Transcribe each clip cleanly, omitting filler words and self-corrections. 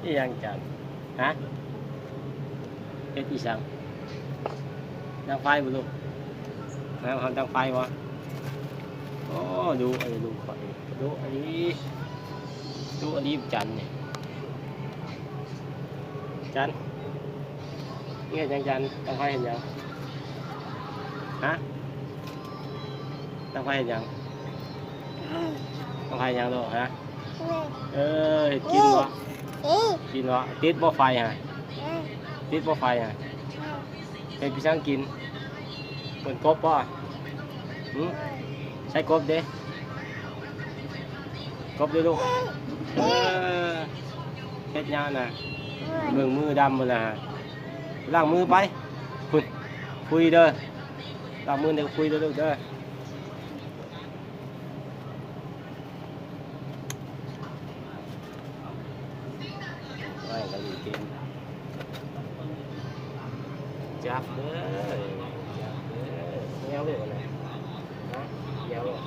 นี่ยังจันฮะเฮ็ดอีสังดังไฟบ่ลูกนะเขาดังไฟวะโอ้ดูไอ้ดูข่อยดูอันนี้ดูอันนี้จันเนี่ยจันเงี้ยจันดังไฟเห็นยังฮะดังไฟเห็นยังดังไฟยังลูกฮะเห็ดกินวะกินวะติดบ่ไฟฮะติดบ่ไฟฮะเป็นพี่ช่างกินเหมือนกบป่ะใช้กบเด้กบด้วยลูกเฮ็ดยาน่ะเบิ่งมือดำหมดแล้วฮะล้างมือไปคุยเด้อล้างมือเดี๋ยวคุยเด้อลูกเด้อไม่ก็ดีจริงจับเด้อจับเด้อแมวเลยนะแมวเลย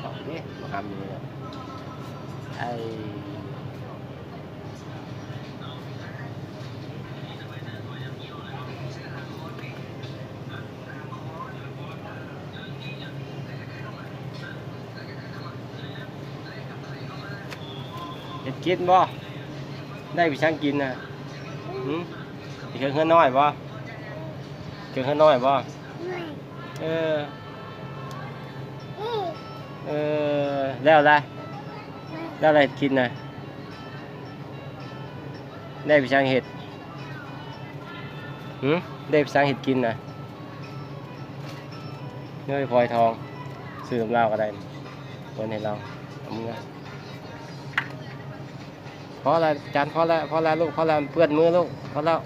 เอาเนี่ยมาทำอยู่เนี่ยไอ้เห็ดกินบ่ได้ไปช่างกินนะเครื่องเฮือนน้อยบ่เครื่องเฮือนน้อยบ่เออแล้วอะไรแล้วอะไรกินนะได้ไปช่างเห็ดได้ไปช่างเห็ดกินนะเนื้อพลอยทองซื้อกับเราก็ได้วันให้เราเอามือพอแล้วจานพอแล้วลูกพอแล้วเปื้อนมือลูกพอแล้ว